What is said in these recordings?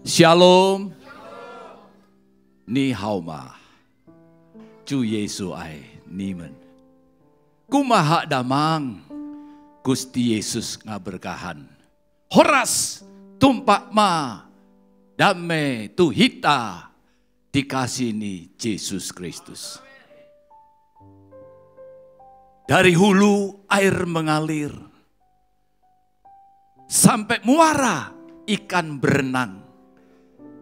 Shalom. Ni hao ma. Chu Yesu ai nimen. Kumaha damang. Gusti Yesus ngaberkahan. Horas tumpak ma. Dame tuhita. Dikasih ni Yesus Kristus. Dari hulu air mengalir. Sampai muara ikan berenang.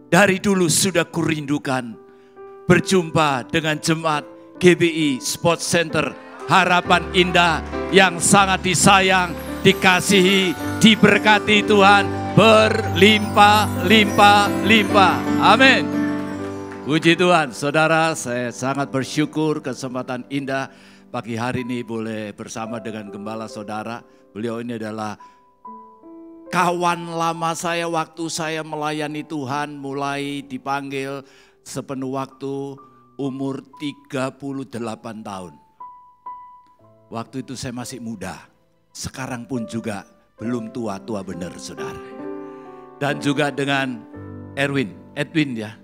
Dari dulu sudah kurindukan berjumpa dengan jemaat GBI Sports Center Harapan Indah yang sangat disayang, dikasihi, diberkati Tuhan berlimpah-limpah-limpah. Amin. Puji Tuhan, saudara, saya sangat bersyukur kesempatan indah pagi hari ini boleh bersama dengan gembala saudara. Beliau ini adalah kawan lama saya waktu saya melayani Tuhan, mulai dipanggil sepenuh waktu umur 38 tahun. Waktu itu saya masih muda, sekarang pun juga belum tua-tua benar saudara. Dan juga dengan Edwin ya.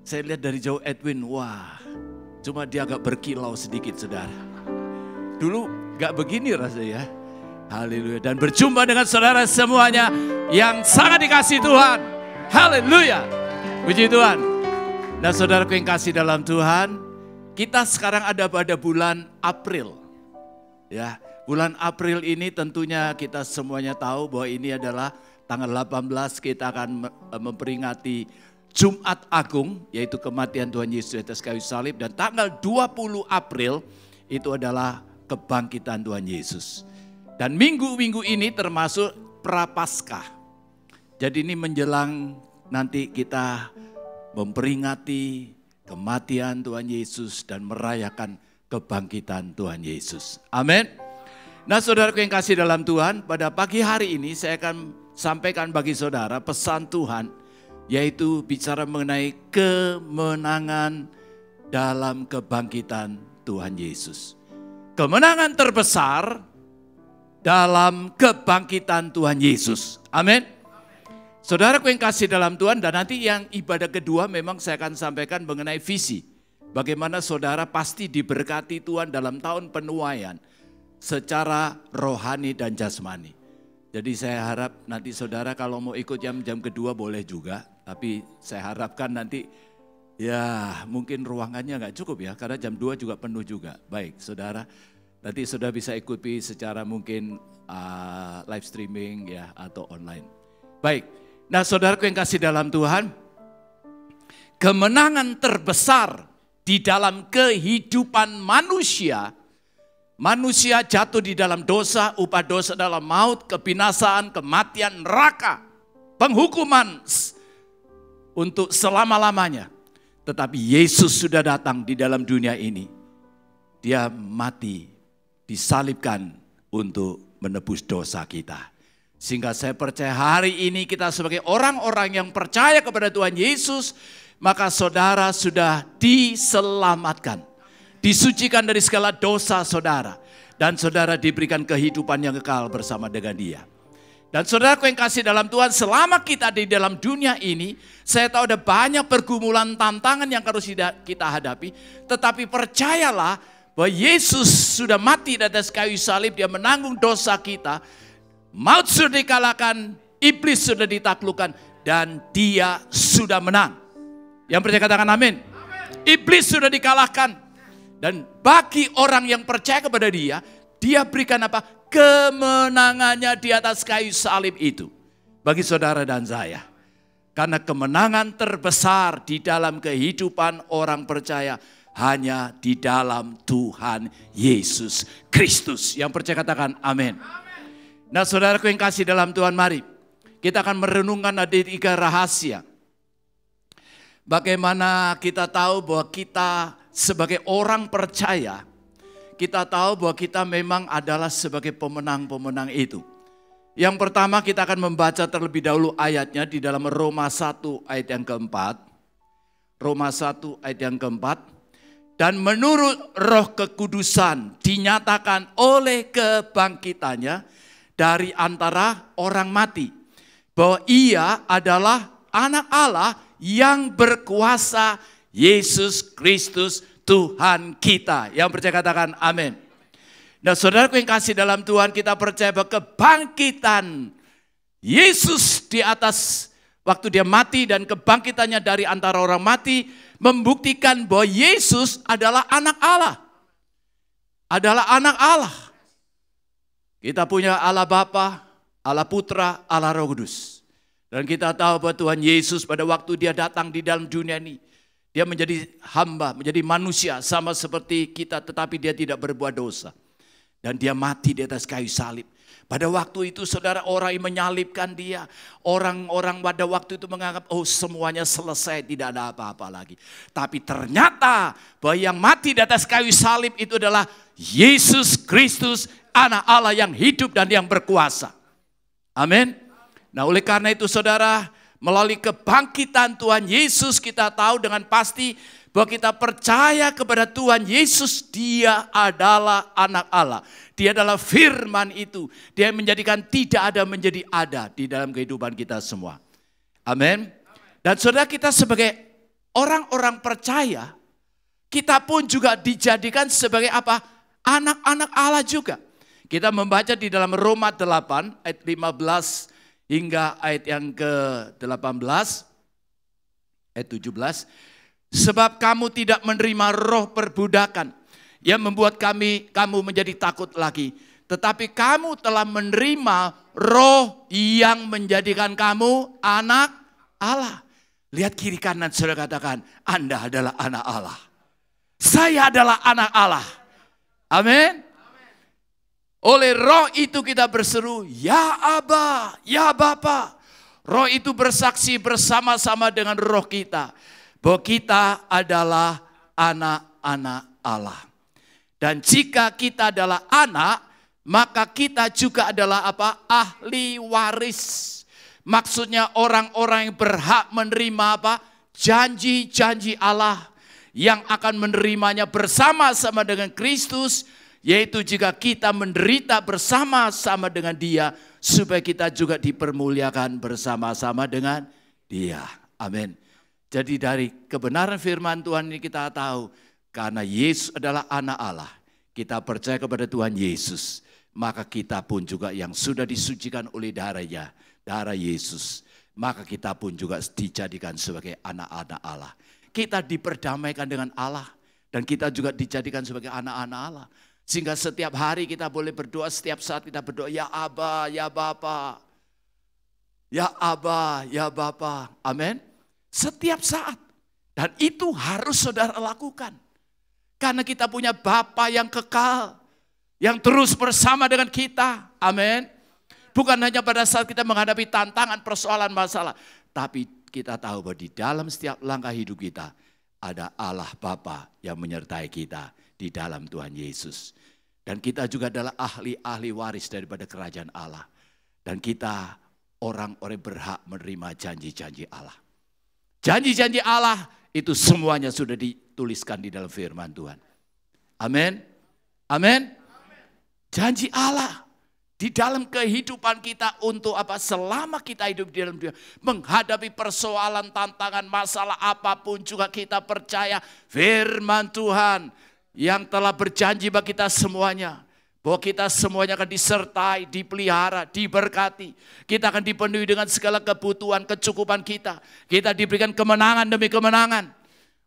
Saya lihat dari jauh Edwin, wah cuma dia agak berkilau sedikit saudara. Dulu gak begini rasanya ya. Haleluya. Dan berjumpa dengan saudara semuanya yang sangat dikasih Tuhan. Haleluya. Puji Tuhan. Nah saudaraku yang kasih dalam Tuhan, kita sekarang ada pada bulan April. Ya, bulan April ini tentunya kita semuanya tahu bahwa ini adalah tanggal 18 kita akan memperingati Jumat Agung, yaitu kematian Tuhan Yesus di atas kayu salib. Dan tanggal 20 April itu adalah kebangkitan Tuhan Yesus. Dan minggu-minggu ini termasuk Prapaskah. Jadi ini menjelang nanti kita memperingati kematian Tuhan Yesus dan merayakan kebangkitan Tuhan Yesus. Amin. Nah saudaraku yang kasih dalam Tuhan, pada pagi hari ini saya akan sampaikan bagi saudara pesan Tuhan, yaitu bicara mengenai kemenangan dalam kebangkitan Tuhan Yesus. Kemenangan terbesar dalam kebangkitan Tuhan Yesus. Amin. Saudaraku yang kasih dalam Tuhan, dan nanti yang ibadah kedua memang saya akan sampaikan mengenai visi. Bagaimana saudara pasti diberkati Tuhan dalam tahun penuaian secara rohani dan jasmani. Jadi saya harap nanti saudara kalau mau ikut jam kedua boleh juga. Tapi saya harapkan nanti ya mungkin ruangannya nggak cukup ya, karena jam 2 juga penuh juga. Baik saudara. Nanti sudah bisa ikuti secara mungkin live streaming ya atau online. Baik, nah saudaraku yang kasih dalam Tuhan, kemenangan terbesar di dalam kehidupan manusia. Manusia jatuh di dalam dosa, upah dosa dalam maut, kebinasaan, kematian, neraka, penghukuman untuk selama-lamanya. Tetapi Yesus sudah datang di dalam dunia ini. Dia mati, disalibkan untuk menebus dosa kita. Sehingga saya percaya hari ini kita sebagai orang-orang yang percaya kepada Tuhan Yesus, maka saudara sudah diselamatkan. Disucikan dari segala dosa saudara. Dan saudara diberikan kehidupan yang kekal bersama dengan Dia. Dan saudaraku yang kasih dalam Tuhan, selama kita di dalam dunia ini, saya tahu ada banyak pergumulan tantangan yang harus kita hadapi. Tetapi percayalah, bahwa Yesus sudah mati di atas kayu salib, Dia menanggung dosa kita. Maut sudah dikalahkan, iblis sudah ditaklukkan, dan Dia sudah menang. Yang percaya katakan amin. Iblis sudah dikalahkan. Dan bagi orang yang percaya kepada Dia, Dia berikan apa? Kemenangannya di atas kayu salib itu. Bagi saudara dan saya. Karena kemenangan terbesar di dalam kehidupan orang percaya hanya di dalam Tuhan Yesus Kristus. Yang percaya katakan amin. Nah saudaraku yang kasih dalam Tuhan, mari kita akan merenungkan ada 3 rahasia. Bagaimana kita tahu bahwa kita sebagai orang percaya, kita tahu bahwa kita memang adalah sebagai pemenang-pemenang itu. Yang pertama kita akan membaca terlebih dahulu ayatnya di dalam Roma 1 ayat yang keempat. Roma 1 ayat yang keempat. Dan menurut Roh Kekudusan dinyatakan oleh kebangkitannya dari antara orang mati, bahwa Ia adalah anak Allah yang berkuasa, Yesus Kristus Tuhan kita. Yang percaya katakan amin. Nah saudaraku yang kasih dalam Tuhan, kita percaya bahwa kebangkitan Yesus di atas waktu dia mati dan kebangkitannya dari antara orang mati membuktikan bahwa Yesus adalah anak Allah. Adalah anak Allah. Kita punya Allah Bapa, Allah Putra, Allah Roh Kudus. Dan kita tahu bahwa Tuhan Yesus pada waktu dia datang di dalam dunia ini, dia menjadi hamba, menjadi manusia sama seperti kita, tetapi dia tidak berbuat dosa. Dan dia mati di atas kayu salib. Pada waktu itu saudara, orang yang menyalibkan dia, orang-orang pada waktu itu menganggap oh semuanya selesai, tidak ada apa-apa lagi. Tapi ternyata bahwa yang mati di atas kayu salib itu adalah Yesus Kristus, anak Allah yang hidup dan yang berkuasa. Amin. Nah oleh karena itu saudara, melalui kebangkitan Tuhan Yesus kita tahu dengan pasti bahwa kita percaya kepada Tuhan Yesus, dia adalah anak Allah. Dia adalah firman itu. Dia menjadikan tidak ada menjadi ada di dalam kehidupan kita semua. Amin. Dan saudara, kita sebagai orang-orang percaya, kita pun juga dijadikan sebagai apa? Anak-anak Allah juga. Kita membaca di dalam Roma 8 ayat 15 hingga ayat yang ke-18, ayat 17. Sebab kamu tidak menerima roh perbudakan yang membuat kamu menjadi takut lagi. Tetapi kamu telah menerima roh yang menjadikan kamu anak Allah. Lihat kiri kanan saudara, katakan, Anda adalah anak Allah. Saya adalah anak Allah. Amin. Oleh roh itu kita berseru, ya Aba, ya Bapa. Roh itu bersaksi bersama-sama dengan roh kita bahwa kita adalah anak-anak Allah. Dan jika kita adalah anak, maka kita juga adalah apa? Ahli waris. Maksudnya orang-orang yang berhak menerima apa? Janji-janji Allah yang akan menerimanya bersama-sama dengan Kristus, yaitu jika kita menderita bersama-sama dengan Dia, supaya kita juga dipermuliakan bersama-sama dengan Dia. Amin. Jadi dari kebenaran firman Tuhan ini kita tahu, karena Yesus adalah anak Allah, kita percaya kepada Tuhan Yesus, maka kita pun juga yang sudah disucikan oleh darahnya, darah Yesus, maka kita pun juga dijadikan sebagai anak-anak Allah. Kita diperdamaikan dengan Allah, dan kita juga dijadikan sebagai anak-anak Allah. Sehingga setiap hari kita boleh berdoa, setiap saat kita berdoa, ya Aba, ya Bapa. Ya Aba, ya Bapa. Amin. Setiap saat. Dan itu harus saudara lakukan. Karena kita punya Bapa yang kekal, yang terus bersama dengan kita. Amin. Bukan hanya pada saat kita menghadapi tantangan, persoalan, masalah. Tapi kita tahu bahwa di dalam setiap langkah hidup kita, ada Allah Bapa yang menyertai kita di dalam Tuhan Yesus. Dan kita juga adalah ahli-ahli waris daripada kerajaan Allah. Dan kita orang-orang berhak menerima janji-janji Allah. Janji-janji Allah itu semuanya sudah dituliskan di dalam firman Tuhan. Amin. Amin. Janji Allah di dalam kehidupan kita untuk apa? Selama kita hidup di dalam dunia, menghadapi persoalan, tantangan, masalah apapun juga kita percaya firman Tuhan yang telah berjanji bagi kita semuanya. Bahwa kita semuanya akan disertai, dipelihara, diberkati. Kita akan dipenuhi dengan segala kebutuhan, kecukupan kita. Kita diberikan kemenangan demi kemenangan.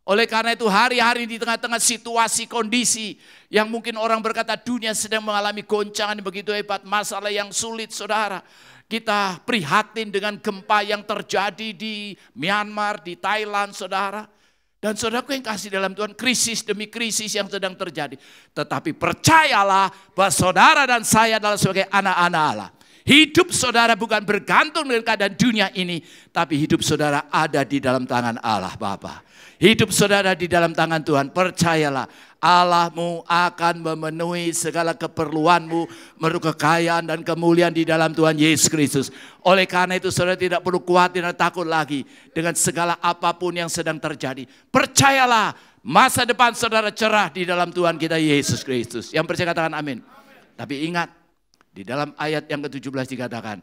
Oleh karena itu hari-hari di tengah-tengah situasi, kondisi yang mungkin orang berkata dunia sedang mengalami goncangan begitu hebat, masalah yang sulit saudara. Kita prihatin dengan gempa yang terjadi di Myanmar, di Thailand saudara. Dan saudaraku yang kasih dalam Tuhan, krisis demi krisis yang sedang terjadi. Tetapi percayalah bahwa saudara dan saya adalah sebagai anak-anak Allah. Hidup saudara bukan bergantung dengan keadaan dunia ini, tapi hidup saudara ada di dalam tangan Allah Bapa. Hidup saudara di dalam tangan Tuhan. Percayalah, Allahmu akan memenuhi segala keperluanmu, menurut kekayaan dan kemuliaan di dalam Tuhan Yesus Kristus. Oleh karena itu saudara tidak perlu khawatir dan takut lagi dengan segala apapun yang sedang terjadi. Percayalah, masa depan saudara cerah di dalam Tuhan kita Yesus Kristus. Yang percaya katakan amin. Tapi ingat, di dalam ayat yang ke-17 dikatakan,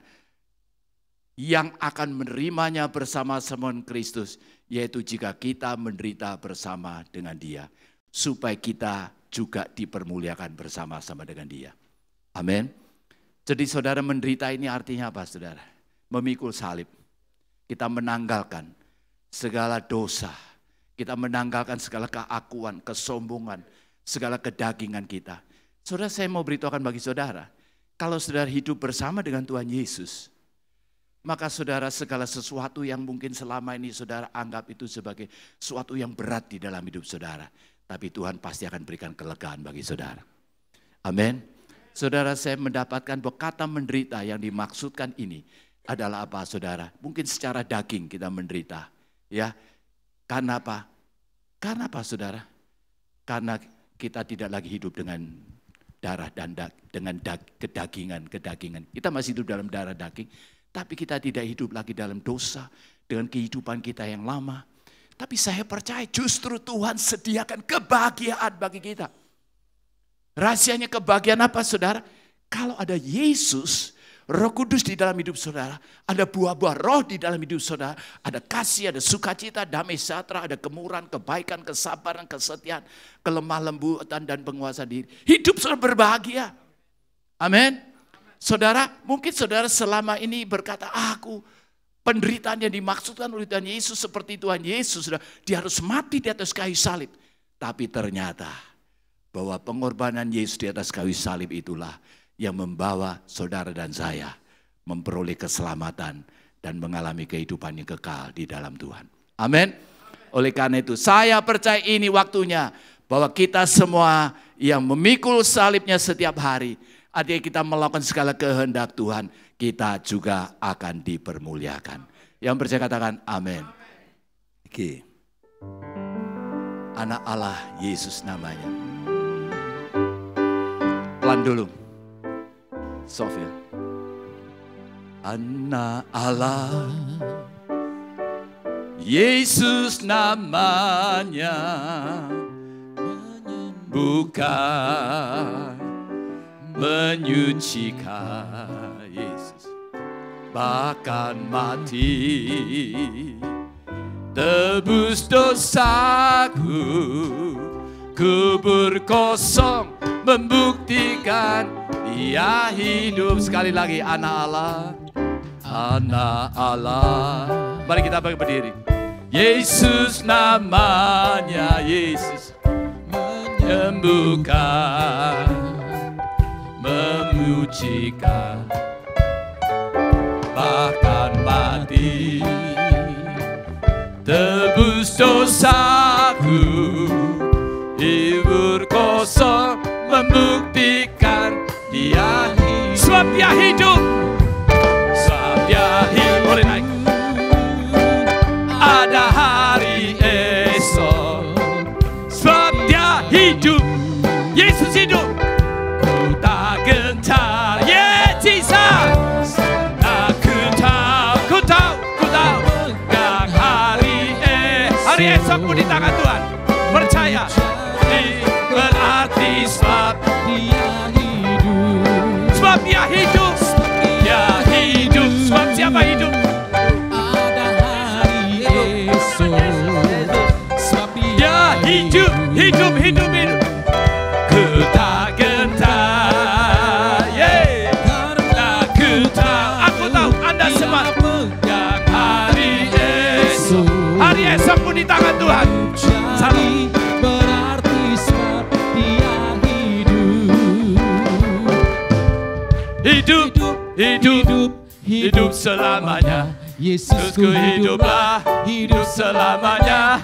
yang akan menerimanya bersama-sama dengan Kristus, yaitu jika kita menderita bersama dengan Dia, supaya kita juga dipermuliakan bersama-sama dengan Dia. Amin. Jadi saudara, menderita ini artinya apa saudara? Memikul salib. Kita menanggalkan segala dosa. Kita menanggalkan segala keakuan, kesombongan, segala kedagingan kita. Saudara, saya mau beritahukan bagi saudara, kalau saudara hidup bersama dengan Tuhan Yesus, maka saudara, segala sesuatu yang mungkin selama ini saudara anggap itu sebagai sesuatu yang berat di dalam hidup saudara, tapi Tuhan pasti akan berikan kelegaan bagi saudara. Amin. Saudara, saya mendapatkan bahwa kata menderita yang dimaksudkan ini adalah apa saudara? Mungkin secara daging kita menderita, ya. Karena apa? Karena apa saudara? Karena kita tidak lagi hidup dengan darah dan dengan kedagingan. Kita masih hidup dalam darah daging, tapi kita tidak hidup lagi dalam dosa dengan kehidupan kita yang lama. Tapi saya percaya justru Tuhan sediakan kebahagiaan bagi kita. Rahasianya kebahagiaan apa saudara? Kalau ada Yesus, Roh Kudus di dalam hidup saudara, ada buah-buah roh di dalam hidup saudara, ada kasih, ada sukacita, damai sejahtera, ada kemurahan, kebaikan, kesabaran, kesetiaan, kelemah lembutan dan penguasaan diri. Hidup saudara berbahagia. Amin. Saudara, mungkin saudara selama ini berkata, aku penderitaan yang dimaksudkan oleh Tuhan Yesus seperti Tuhan Yesus, saudara, dia harus mati di atas kayu salib. Tapi ternyata bahwa pengorbanan Yesus di atas kayu salib itulah yang membawa saudara dan saya memperoleh keselamatan dan mengalami kehidupan yang kekal di dalam Tuhan. Amin. Oleh karena itu saya percaya ini waktunya bahwa kita semua yang memikul salibnya setiap hari, artinya kita melakukan segala kehendak Tuhan, kita juga akan dipermuliakan. Yang percaya katakan amin. Oke. Anak Allah Yesus namanya. Pelan dulu. Sofia. Anak Allah Yesus namanya, bukan menyucikan Yesus, bahkan mati tebus dosaku, kubur kosong membuktikan Dia hidup. Sekali lagi, anak Allah, anak Allah. Mari kita berdiri. Yesus namanya, Yesus menyembuhkan, memujikan, bahkan mati tebus dosaku, hibur kosong membuktikan Dia hidup. Sebab Dia hidup. Sebab Dia hidup. Boleh naik. Ada hari esok. Sebab Dia hidup. Yesus hidup. Ku tak gentar. Yeah, Jesus. Ku tahu. Yang hari esok pun di tangan Tuhan. Percaya. Berarti sebab Dia hidup. Sebab Dia hidup. Dia hidup. Sebab siapa hidup? Ada hari esok. Sebab Dia hidup. Hidup. Ku tak gentar. Yeah. Karena ku tahu. Aku tahu Anda semua. Yang hari esok. Hari esok pun di tangan Tuhan. Salam. Hidup selamanya. Yesusku hiduplah, hidup selamanya.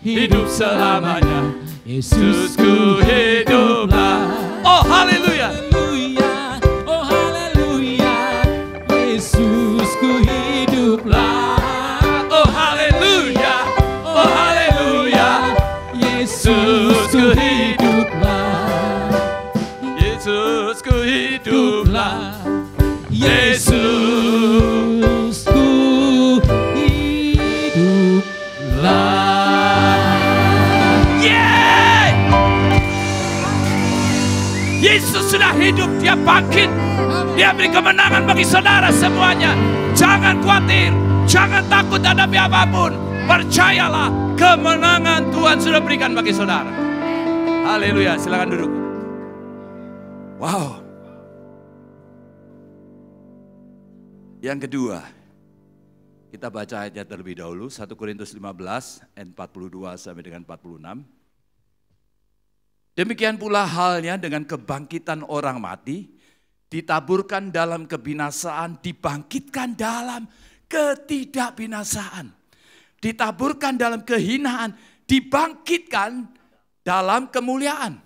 Hidup selamanya. Yesusku hiduplah. Oh haleluya. Oh haleluya. Yesusku hiduplah. Oh haleluya. Oh haleluya. Yesusku hiduplah. Yesusku hiduplah. Yesusku hiduplah. Yeah! Yesus sudah hidup, Dia bangkit. Dia beri kemenangan bagi saudara semuanya. Jangan khawatir, jangan takut hadapi apapun. Percayalah, kemenangan Tuhan sudah berikan bagi saudara. Haleluya, silakan duduk. Wow. Yang kedua, kita baca ayatnya terlebih dahulu, 1 Korintus 15 ayat 42 sampai dengan 46. Demikian pula halnya dengan kebangkitan orang mati, ditaburkan dalam kebinasaan, dibangkitkan dalam ketidakbinasaan. Ditaburkan dalam kehinaan, dibangkitkan dalam kemuliaan.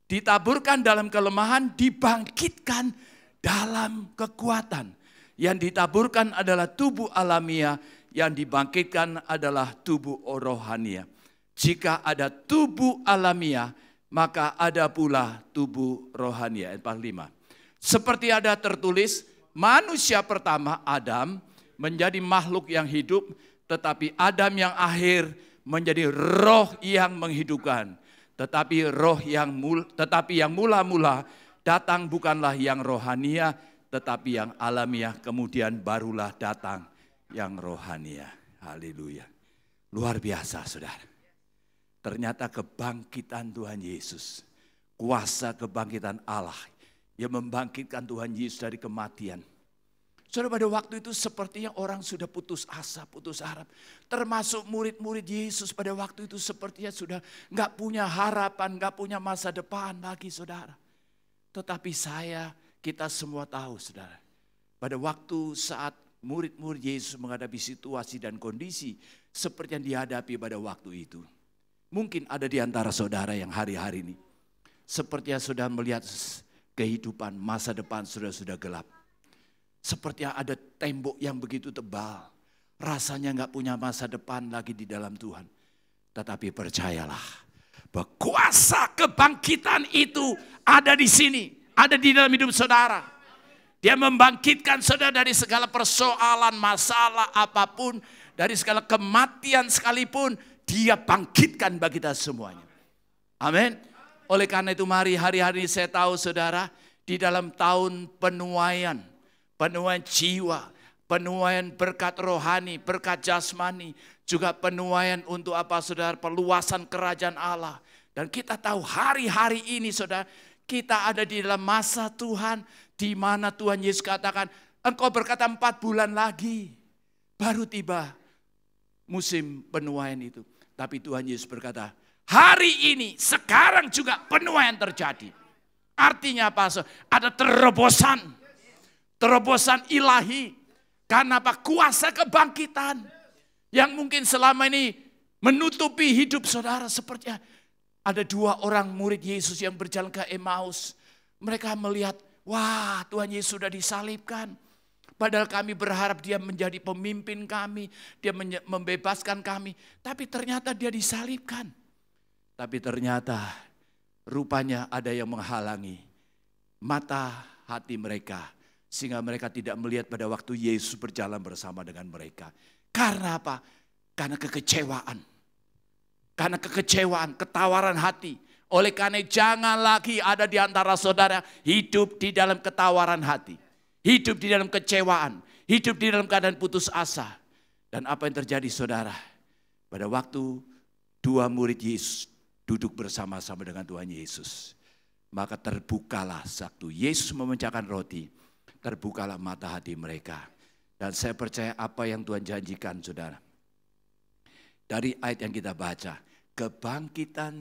Ditaburkan dalam kelemahan, dibangkitkan dalam kekuatan. Yang ditaburkan adalah tubuh alamiah, yang dibangkitkan adalah tubuh rohania. Jika ada tubuh alamiah, maka ada pula tubuh rohania. Ayat 45. Seperti ada tertulis, manusia pertama Adam menjadi makhluk yang hidup, tetapi Adam yang akhir menjadi roh yang menghidupkan. Tetapi yang mula-mula datang bukanlah yang rohania, tetapi yang alamiah, kemudian barulah datang yang rohania. Haleluya. Luar biasa, saudara. Ternyata kebangkitan Tuhan Yesus, kuasa kebangkitan Allah yang membangkitkan Tuhan Yesus dari kematian. Saudara, pada waktu itu sepertinya orang sudah putus asa, putus harap. Termasuk murid-murid Yesus pada waktu itu sepertinya sudah nggak punya harapan, nggak punya masa depan lagi, saudara. Tetapi kita semua tahu, saudara. Pada waktu saat murid-murid Yesus menghadapi situasi dan kondisi seperti yang dihadapi pada waktu itu. Mungkin ada di antara saudara yang hari-hari ini sepertinya sudah melihat kehidupan, masa depan sudah gelap. Seperti ada tembok yang begitu tebal. Rasanya nggak punya masa depan lagi di dalam Tuhan. Tetapi percayalah, bahwa kuasa kebangkitan itu ada di sini. Ada di dalam hidup saudara. Dia membangkitkan saudara dari segala persoalan, masalah apapun. Dari segala kematian sekalipun, dia bangkitkan bagi kita semuanya. Amin. Oleh karena itu mari hari-hari ini saya tahu saudara, di dalam tahun penuaian jiwa, penuaian berkat rohani, berkat jasmani, juga penuaian untuk apa saudara, perluasan kerajaan Allah. Dan kita tahu hari-hari ini saudara, kita ada di dalam masa Tuhan, di mana Tuhan Yesus katakan, engkau berkata 4 bulan lagi, baru tiba musim penuaian itu. Tapi Tuhan Yesus berkata, hari ini, sekarang juga penuaian terjadi. Artinya apa? Ada terobosan ilahi. Karena apa? Kuasa kebangkitan. Yang mungkin selama ini menutupi hidup saudara. Seperti ada 2 orang murid Yesus yang berjalan ke Emmaus. Mereka melihat, wah Tuhan Yesus sudah disalibkan. Padahal kami berharap dia menjadi pemimpin kami. Dia membebaskan kami. Tapi ternyata dia disalibkan. Tapi ternyata rupanya ada yang menghalangi mata hati mereka. Sehingga mereka tidak melihat pada waktu Yesus berjalan bersama dengan mereka. Karena apa? Karena kekecewaan. Karena kekecewaan, ketawaran hati. Oleh karena jangan lagi ada di antara saudara hidup di dalam ketawaran hati. Hidup di dalam kecewaan. Hidup di dalam keadaan putus asa. Dan apa yang terjadi saudara? Pada waktu 2 murid Yesus duduk bersama-sama dengan Tuhan Yesus. Maka terbukalah waktu Yesus memecahkan roti. Terbukalah mata hati mereka. Dan saya percaya apa yang Tuhan janjikan saudara. Dari ayat yang kita baca. Kebangkitan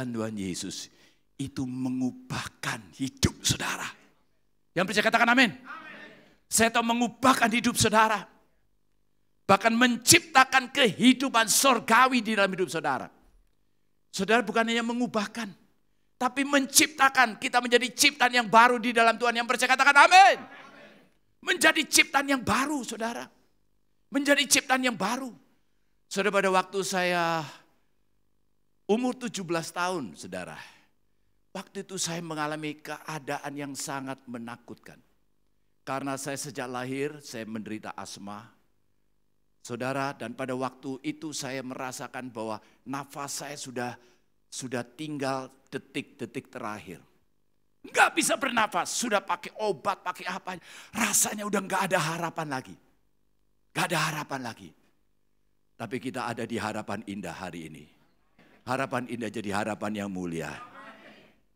Tuhan Yesus itu mengubahkan hidup saudara. Yang percaya katakan amin. Saya tahu mengubahkan hidup saudara. Bahkan menciptakan kehidupan surgawi di dalam hidup saudara. Saudara bukan hanya mengubahkan. Tapi menciptakan, kita menjadi ciptaan yang baru di dalam Tuhan. Yang percaya katakan amin. Menjadi ciptaan yang baru saudara. Menjadi ciptaan yang baru. Saudara, pada waktu saya umur 17 tahun saudara. Waktu itu saya mengalami keadaan yang sangat menakutkan. Karena saya sejak lahir saya menderita asma. Saudara, dan pada waktu itu saya merasakan bahwa nafas saya sudah tinggal detik-detik terakhir. Nggak bisa bernafas, sudah pakai obat, pakai apa. Rasanya udah nggak ada harapan lagi. Nggak ada harapan lagi. Tapi kita ada di harapan indah hari ini. Harapan indah jadi harapan yang mulia.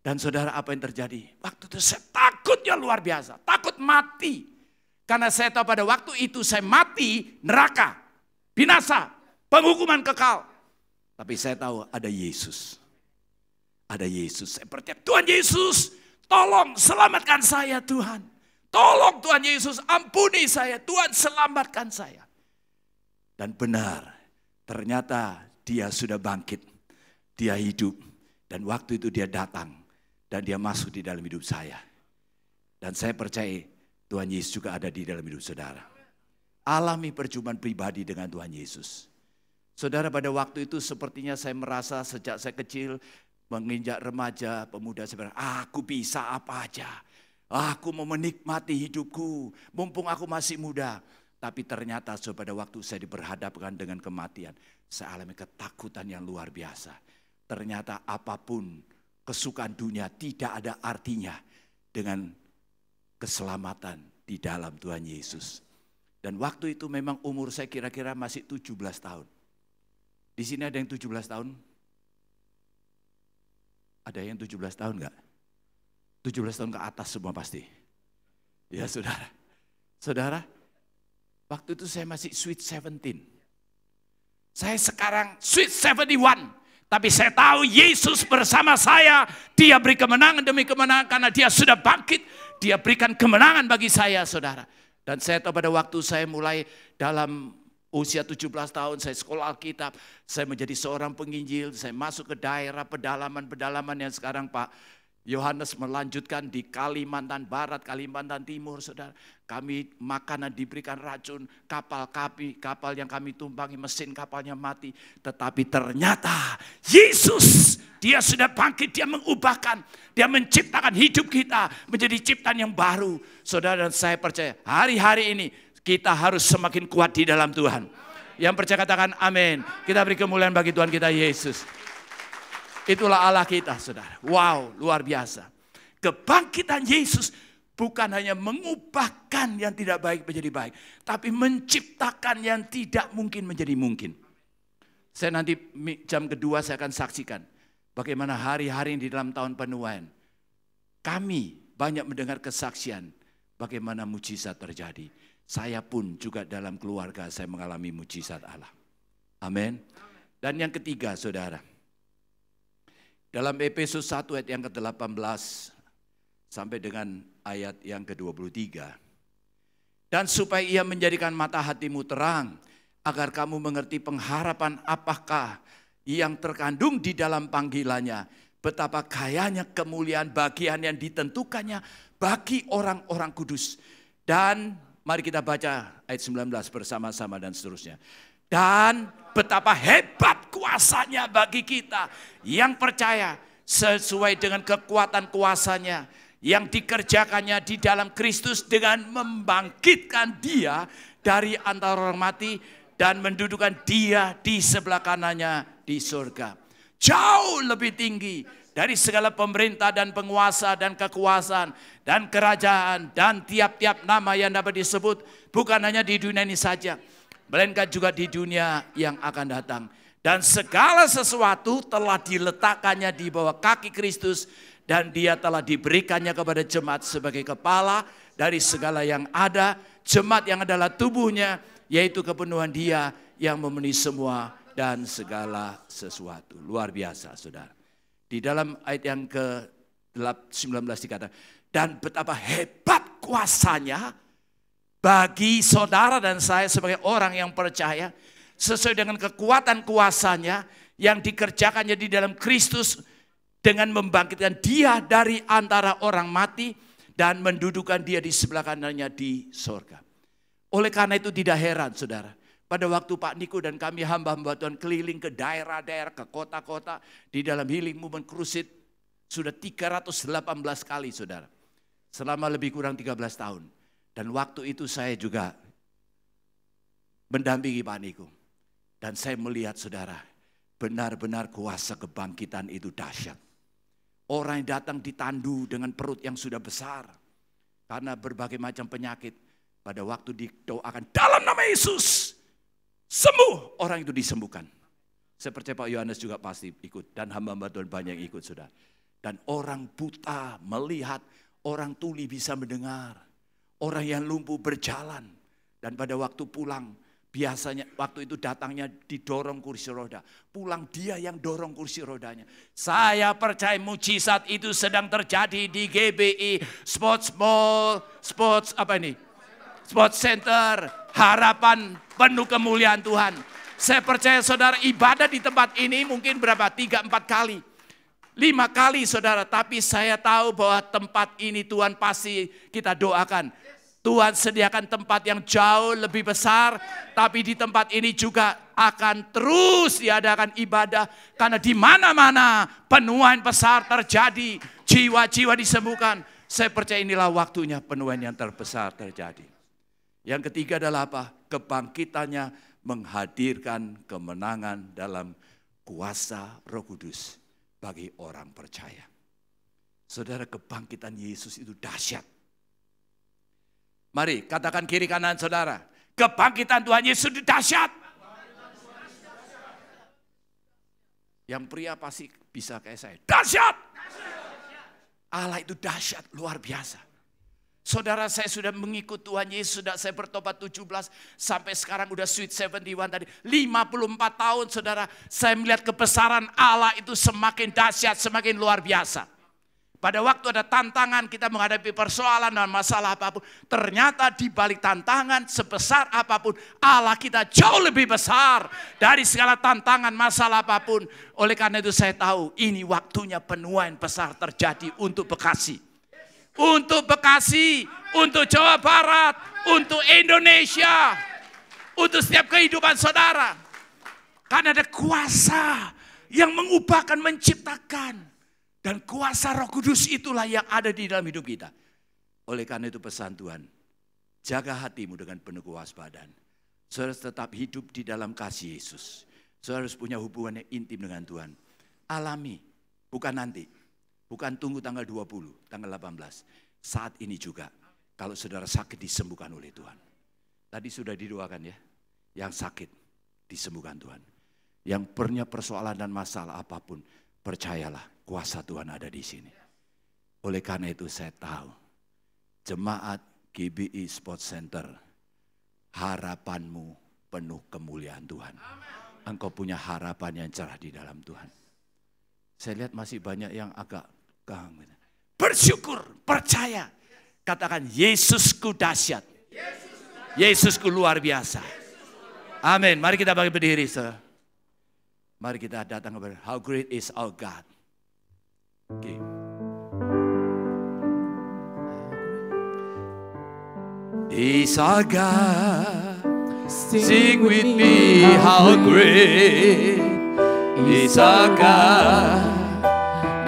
Dan saudara, apa yang terjadi? Waktu itu saya takutnya luar biasa. Takut mati. Karena saya tahu pada waktu itu saya mati, neraka, binasa, penghukuman kekal. Tapi saya tahu ada Yesus. Ada Yesus. Saya percaya, Tuhan Yesus, tolong selamatkan saya Tuhan. Tolong Tuhan Yesus, ampuni saya. Tuhan selamatkan saya. Dan benar, ternyata dia sudah bangkit. Dia hidup. Dan waktu itu dia datang. Dan dia masuk di dalam hidup saya. Dan saya percaya Tuhan Yesus juga ada di dalam hidup saudara. Alami perjumpaan pribadi dengan Tuhan Yesus. Saudara, pada waktu itu sepertinya saya merasa sejak saya kecil, menginjak remaja, pemuda, saya bilang, aku bisa apa aja. Aku mau menikmati hidupku, mumpung aku masih muda. Tapi ternyata pada waktu saya diperhadapkan dengan kematian, saya alami ketakutan yang luar biasa. Ternyata apapun kesukaan dunia tidak ada artinya dengan keselamatan di dalam Tuhan Yesus. Dan waktu itu memang umur saya kira-kira masih 17 tahun. Di sini ada yang 17 tahun? Ada yang 17 tahun enggak? 17 tahun ke atas semua pasti. Ya saudara. Saudara, waktu itu saya masih sweet 17. Saya sekarang sweet 71. Tapi saya tahu Yesus bersama saya. Dia beri kemenangan demi kemenangan karena dia sudah bangkit. Dia berikan kemenangan bagi saya, saudara. Dan saya tahu pada waktu saya mulai dalam usia 17 tahun, saya sekolah Alkitab. Saya menjadi seorang penginjil. Saya masuk ke daerah pedalaman-pedalaman yang sekarang Pak Yohanes melanjutkan di Kalimantan Barat, Kalimantan Timur, saudara. Kami makanan diberikan racun, kapal yang kami tumpangi, mesin kapalnya mati. Tetapi ternyata Yesus, dia sudah bangkit, dia mengubahkan, dia menciptakan hidup kita menjadi ciptaan yang baru. Saudara, dan saya percaya hari-hari ini kita harus semakin kuat di dalam Tuhan. Yang percaya katakan amin. Kita beri kemuliaan bagi Tuhan kita Yesus. Itulah Allah kita, saudara. Wow, luar biasa. Kebangkitan Yesus bukan hanya mengubahkan yang tidak baik menjadi baik, tapi menciptakan yang tidak mungkin menjadi mungkin. Saya nanti jam kedua saya akan saksikan bagaimana hari-hari di dalam tahun penuaian. Kami banyak mendengar kesaksian bagaimana mujizat terjadi. Saya pun juga dalam keluarga saya mengalami mujizat Allah. Amin. Dan yang ketiga, saudara. Dalam Efesus 1 ayat yang ke-18 sampai dengan ayat yang ke-23. Dan supaya ia menjadikan mata hatimu terang, agar kamu mengerti pengharapan apakah yang terkandung di dalam panggilannya, betapa kayanya kemuliaan bagian yang ditentukannya bagi orang-orang kudus. Dan mari kita baca ayat 19 bersama-sama dan seterusnya. Dan betapa hebat kuasanya bagi kita yang percaya sesuai dengan kekuatan kuasanya yang dikerjakannya di dalam Kristus dengan membangkitkan dia dari antara orang mati dan mendudukan dia di sebelah kanannya di surga. Jauh lebih tinggi dari segala pemerintah dan penguasa dan kekuasaan dan kerajaan dan tiap-tiap nama yang dapat disebut, bukan hanya di dunia ini saja, melainkan juga di dunia yang akan datang. Dan segala sesuatu telah diletakkannya di bawah kaki Kristus, dan dia telah diberikannya kepada jemaat sebagai kepala dari segala yang ada. Jemaat yang adalah tubuhnya, yaitu kepenuhan dia yang memenuhi semua dan segala sesuatu. Luar biasa, saudara. Di dalam ayat yang ke-19 dikatakan, dan betapa hebat kuasanya bagi saudara dan saya sebagai orang yang percaya, sesuai dengan kekuatan kuasanya yang dikerjakannya di dalam Kristus dengan membangkitkan dia dari antara orang mati dan mendudukan dia di sebelah kanannya di sorga. Oleh karena itu tidak heran, saudara, pada waktu Pak Niko dan kami hamba-hamba Tuhan keliling ke daerah-daerah, ke kota-kota di dalam Healing Movement Crusade sudah 318 kali, saudara, selama lebih kurang 13 tahun. Dan waktu itu saya juga mendampingi Pak Niko. Dan saya melihat, saudara, benar-benar kuasa kebangkitan itu dahsyat. Orang yang datang ditandu dengan perut yang sudah besar. Karena berbagai macam penyakit. Pada waktu didoakan dalam nama Yesus, sembuh, orang itu disembuhkan. Saya percaya Pak Yohanes juga pasti ikut. Dan hamba-hamba Tuhan banyak yang ikut, saudara. Dan orang buta melihat, orang tuli bisa mendengar. Orang yang lumpuh berjalan. Dan pada waktu pulang, biasanya waktu itu datangnya didorong kursi roda. Pulang dia yang dorong kursi rodanya. Saya percaya mujizat itu sedang terjadi di GBI Sports Mall, Sports Center, Harapan penuh kemuliaan Tuhan. Saya percaya saudara ibadah di tempat ini mungkin berapa? 3-4 kali. 5 kali saudara. Tapi saya tahu bahwa tempat ini Tuhan pasti kita doakan. Tuhan sediakan tempat yang jauh lebih besar. Tapi di tempat ini juga akan terus diadakan ibadah. Karena di mana-mana penuaian besar terjadi. Jiwa-jiwa disembuhkan. Saya percaya inilah waktunya penuaian yang terbesar terjadi. Yang ketiga adalah apa? Kebangkitannya menghadirkan kemenangan dalam kuasa Roh Kudus bagi orang percaya. Saudara, kebangkitan Yesus itu dahsyat. Mari katakan kiri kanan saudara, kebangkitan Tuhan Yesus itu dahsyat. Yang pria pasti bisa kayak saya, dahsyat. Allah itu dahsyat, luar biasa. Saudara, saya sudah mengikut Tuhan Yesus, sudah saya bertobat 17 sampai sekarang udah sweet 71 tadi. 54 tahun saudara, saya melihat kebesaran Allah itu semakin dahsyat, semakin luar biasa. Pada waktu ada tantangan, kita menghadapi persoalan dan masalah apapun, ternyata di balik tantangan sebesar apapun, Allah kita jauh lebih besar dari segala tantangan masalah apapun. Oleh karena itu saya tahu ini waktunya penuaian besar terjadi untuk Bekasi. Untuk Bekasi, untuk Jawa Barat, untuk Indonesia, untuk setiap kehidupan saudara. Karena ada kuasa yang mengubahkan, menciptakan. Dan kuasa Roh Kudus itulah yang ada di dalam hidup kita. Oleh karena itu pesan Tuhan, jaga hatimu dengan penuh kewaspadaan. Saudara harus tetap hidup di dalam kasih Yesus. Saudara harus punya hubungan yang intim dengan Tuhan. Alami, bukan nanti. Bukan tunggu tanggal 20, tanggal 18. Saat ini juga, kalau saudara sakit disembuhkan oleh Tuhan. Tadi sudah didoakan ya, yang sakit disembuhkan Tuhan. Yang punya persoalan dan masalah apapun, percayalah. Kuasa Tuhan ada di sini. Oleh karena itu saya tahu, jemaat GBI Sports Center, harapanmu penuh kemuliaan Tuhan. Engkau punya harapan yang cerah di dalam Tuhan. Saya lihat masih banyak yang agak bersyukur, percaya. Katakan Yesusku dahsyat. Yesusku luar biasa. Amin. Mari kita bagi berdiri. Mari kita datang kepada how great is our God. Okay. Is our God, sing with me, how great is our God,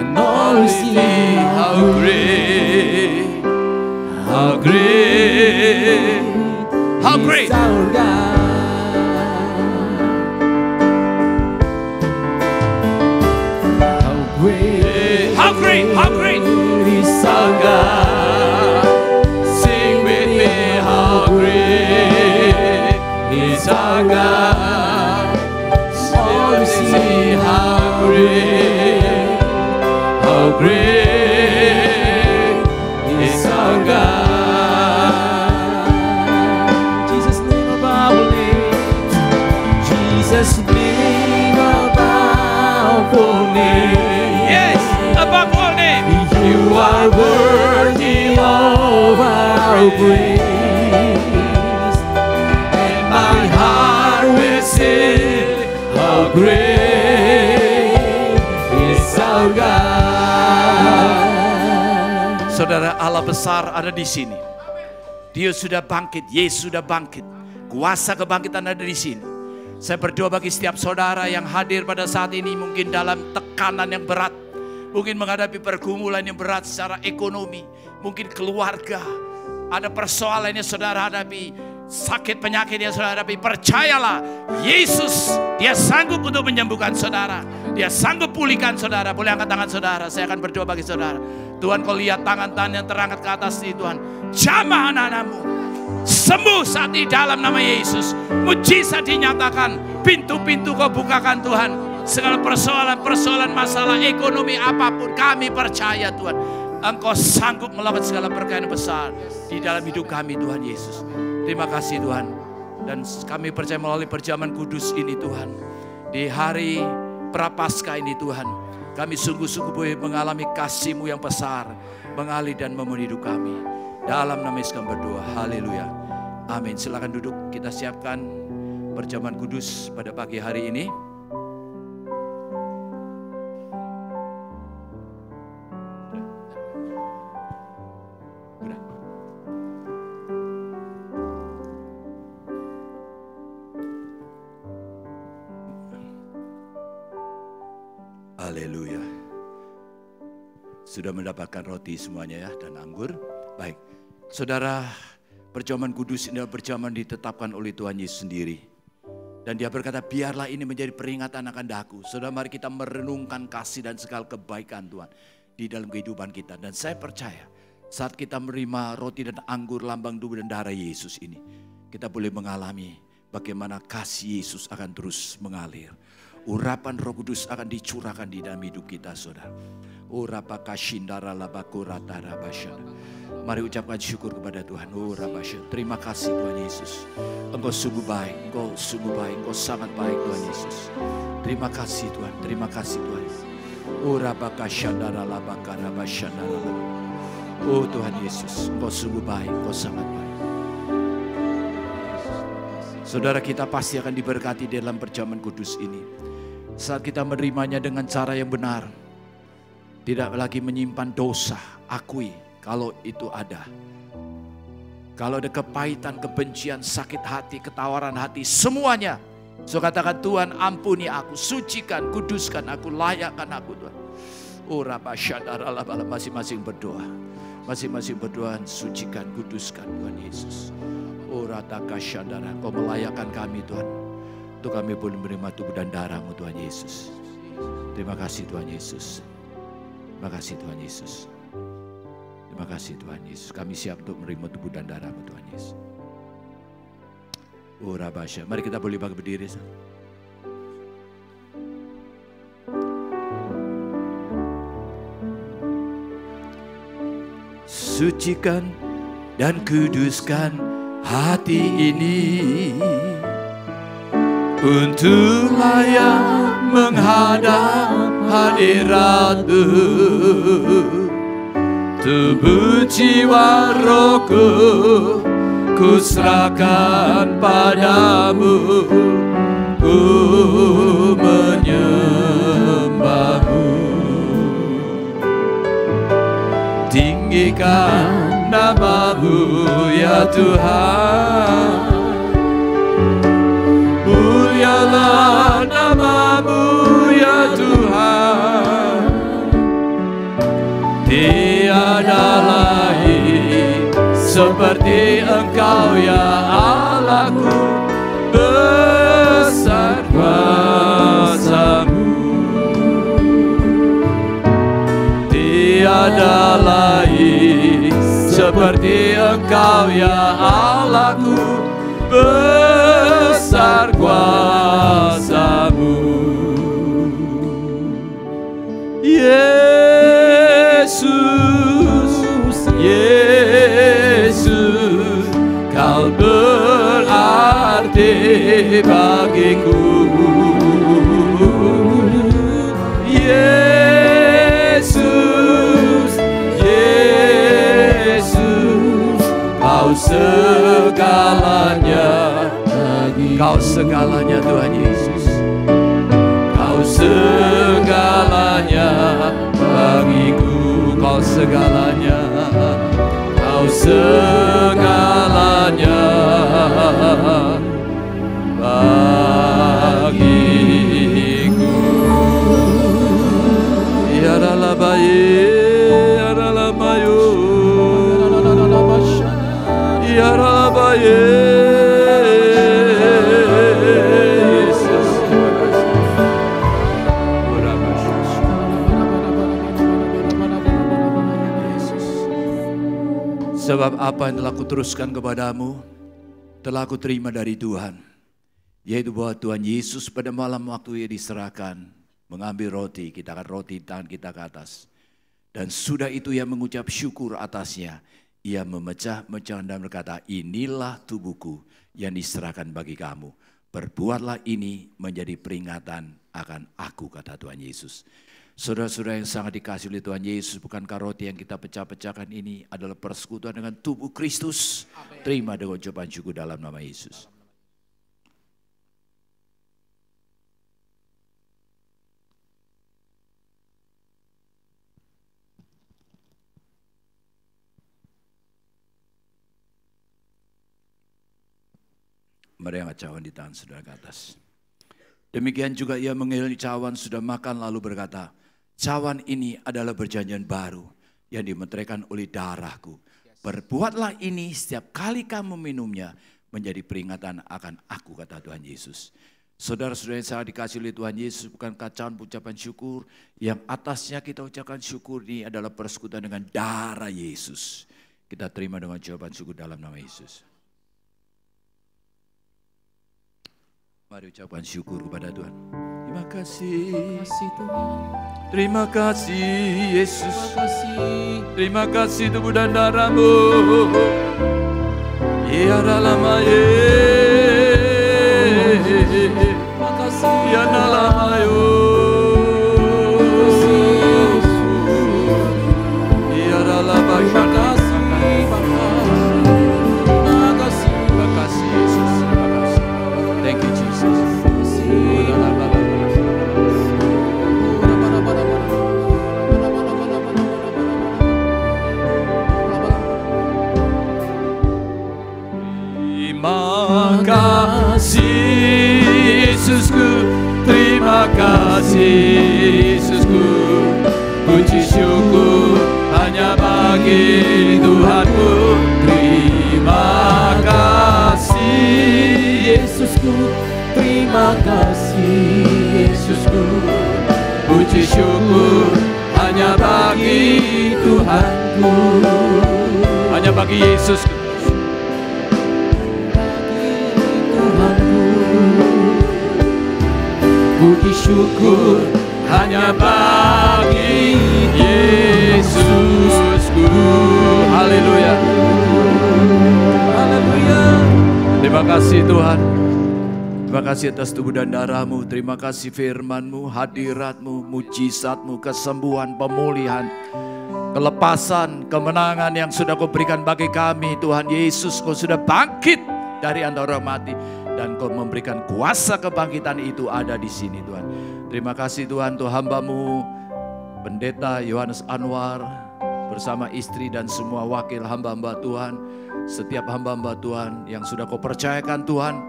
and all see how great, how great, how great. How great, how great is our God. Sing with me, how great is our God. Oh, see how great is our God. Jesus, name above name. Jesus, name above all names. Above all names, you are worthy of our praise, and my heart will sing, how great is our God. Saudara, Allah besar ada di sini. Dia sudah bangkit, Yesus sudah bangkit. Kuasa kebangkitan ada di sini. Saya berdoa bagi setiap saudara yang hadir pada saat ini, mungkin dalam tekanan yang berat, mungkin menghadapi pergumulan yang berat secara ekonomi, mungkin keluarga, ada persoalan yang saudara hadapi, sakit penyakit yang saudara hadapi. Percayalah, Yesus dia sanggup untuk menyembuhkan saudara. Dia sanggup pulihkan saudara. Boleh angkat tangan saudara. Saya akan berdoa bagi saudara. Tuhan, kau lihat tangan-tangan yang terangkat ke atas ini Tuhan. Jamah anak-anakmu sembuh saat ini dalam nama Yesus. Mujizat dinyatakan. Pintu-pintu kau bukakan Tuhan. Segala persoalan-persoalan masalah ekonomi apapun, kami percaya Tuhan, Engkau sanggup melakukan segala perkara yang besar di dalam hidup kami Tuhan Yesus. Terima kasih Tuhan. Dan kami percaya melalui perjamuan kudus ini Tuhan, di hari Prapaskah ini Tuhan, kami sungguh-sungguh boleh mengalami kasih-Mu yang besar, mengalir dan memenuhi hidup kami. Dalam nama Yesus kami berdoa. Haleluya. Amin. Silakan duduk. Kita siapkan perjamuan kudus pada pagi hari ini. Haleluya. Sudah mendapatkan roti semuanya ya dan anggur. Baik. Saudara, perjamuan kudus ini adalah perjamuan ditetapkan oleh Tuhan Yesus sendiri. Dan Dia berkata, biarlah ini menjadi peringatan akan daku. Saudara, mari kita merenungkan kasih dan segala kebaikan Tuhan di dalam kehidupan kita. Dan saya percaya saat kita menerima roti dan anggur lambang tubuh dan darah Yesus ini, kita boleh mengalami bagaimana kasih Yesus akan terus mengalir. Urapan Roh Kudus akan dicurahkan di dalam hidup kita, saudara. Mari ucapkan syukur kepada Tuhan. Terima kasih Tuhan Yesus. Engkau sungguh baik, Engkau sungguh baik, Engkau sangat baik Tuhan Yesus. Terima kasih Tuhan, terima kasih Tuhan. Oh Tuhan Yesus, Engkau sungguh baik, Engkau sangat baik. Saudara, kita pasti akan diberkati dalam perjamuan kudus ini. Saat kita menerimanya dengan cara yang benar. Tidak lagi menyimpan dosa, akui kalau itu ada. Kalau ada kepahitan, kebencian, sakit hati, ketawaran hati, semuanya. So katakan, Tuhan ampuni aku, sucikan, kuduskan aku, layakkan aku Tuhan. Oh Rabba Syadara, masing-masing berdoa. Masing-masing berdoa, sucikan, kuduskan Tuhan Yesus. Oh Rataka Syadara, Kau melayakkan kami Tuhan. Untuk kami boleh menerima tubuh dan darah-Mu Tuhan Yesus. Terima kasih Tuhan Yesus. Terima kasih Tuhan Yesus. Terima kasih Tuhan Yesus. Kami siap untuk menerima tubuh dan darah-Mu Tuhan Yesus. Oh Rabasya. Mari kita boleh berdiri. Sucikan dan kuduskan hati ini untuk layak menghadap hadirat-Mu. Tubuh jiwa rohku ku serahkan padamu, ku menyembah-Mu. Tinggikan nama-Mu ya Tuhan, mulialah nama-Mu ya Tuhan. Tiada lain seperti Engkau ya Allahku, besar kuasa-Mu. Tiada lain seperti Engkau ya Allahku, besar kuasa-Mu. Yesus, Yesus, Kau berarti bagiku. Yesus, Yesus, Kau segalanya bagi. Kau segalanya Tuhan Yesus. Kau segalanya bagiku. Kau segalanya. Kau segalanya bagiku. Ya Rabbi, ya Rabbi, ya Rabbi. apa yang telah kuteruskan kepadamu, telah aku terima dari Tuhan. Yaitu bahwa Tuhan Yesus pada malam waktu ia diserahkan, mengambil roti, kita akan roti tangan kita ke atas. Dan sudah itu ia mengucap syukur atasnya. Ia memecah-mecah dan berkata, inilah tubuhku yang diserahkan bagi kamu. Perbuatlah ini menjadi peringatan akan aku, kata Tuhan Yesus. Saudara-saudara yang sangat dikasihi oleh Tuhan Yesus, bukankah roti yang kita pecah-pecahkan ini adalah persekutuan dengan tubuh Kristus? Amen. Terima dengan ucapan syukur dalam nama Yesus. Mari angkat cawan di tangan saudara ke atas. Demikian juga ia mengiringi cawan sudah makan lalu berkata, cawan ini adalah perjanjian baru yang dimeteraikan oleh darahku. Perbuatlah ini setiap kali kamu minumnya menjadi peringatan akan aku, kata Tuhan Yesus. Saudara-saudara yang sangat dikasihi oleh Tuhan Yesus, bukan cawan ucapan syukur, yang atasnya kita ucapkan syukur ini adalah persekutuan dengan darah Yesus. Kita terima dengan ucapan syukur dalam nama Yesus. Mari ucapkan syukur kepada Tuhan. Terima kasih Tuhan. Terima kasih Yesus. Terima kasih tubuh dan darah-Mu. Ya dalam terima kasih ya dalam ya dalam Thank you Jesus. Terima kasih Yesusku, terima kasih Yesusku. Puji syukur hanya bagi Tuhanku. Terima kasih Yesusku, terima kasih Yesusku. Puji syukur hanya bagi Tuhanku. Hanya bagi Yesusku. Puji syukur hanya bagi Yesusku. Haleluya. Haleluya. Terima kasih Tuhan. Terima kasih atas tubuh dan darah-Mu. Terima kasih firman-Mu, hadirat-Mu, mujizat-Mu, kesembuhan, pemulihan, kelepasan, kemenangan yang sudah Kau berikan bagi kami. Tuhan Yesus, Kau sudah bangkit dari antara orang mati. Dan Kau memberikan kuasa kebangkitan itu ada di sini Tuhan. Terima kasih Tuhan untuk hamba-Mu, Pendeta Yohanes Anwar, bersama istri dan semua wakil hamba-hamba Tuhan. Setiap hamba-hamba Tuhan yang sudah Kau percayakan Tuhan,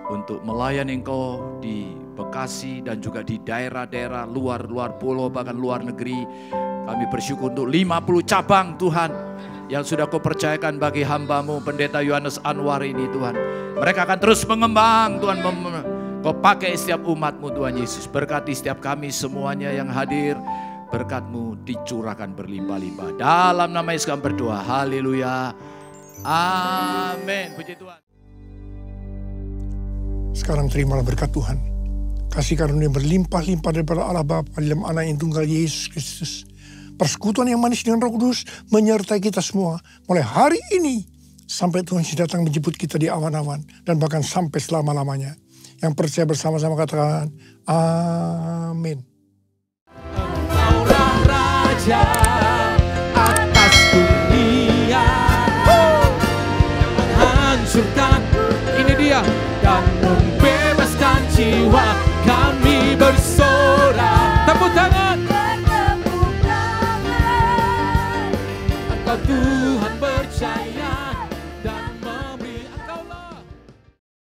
untuk melayani Engkau di Bekasi dan juga di daerah-daerah luar pulau, bahkan luar negeri. Kami bersyukur untuk 50 cabang Tuhan, yang sudah Kau percayakan bagi hamba-Mu Pendeta Yohanes Anwar ini Tuhan. Mereka akan terus mengembang Tuhan. Kau pakai setiap umat-Mu Tuhan Yesus. Berkati setiap kami semuanya yang hadir. Berkat-Mu dicurahkan berlimpah-limpah. Dalam nama Yesus kami berdoa. Haleluya. Amin. Puji Tuhan. Sekarang terimalah berkat Tuhan. Kasih karunia berlimpah-limpah daripada Allah Bapa dalam Anak yang tunggal Yesus Kristus. Persekutuan yang manis dengan Roh Kudus menyertai kita semua mulai hari ini sampai Tuhan datang menjemput kita di awan-awan dan bahkan sampai selama-lamanya. Yang percaya bersama-sama katakan amin. Engkaulah Raja atas dunia, menghancurkan, ini dia, dan membebaskan jiwa. Kami bersorak, tepuk tangan. Engkau Tuhan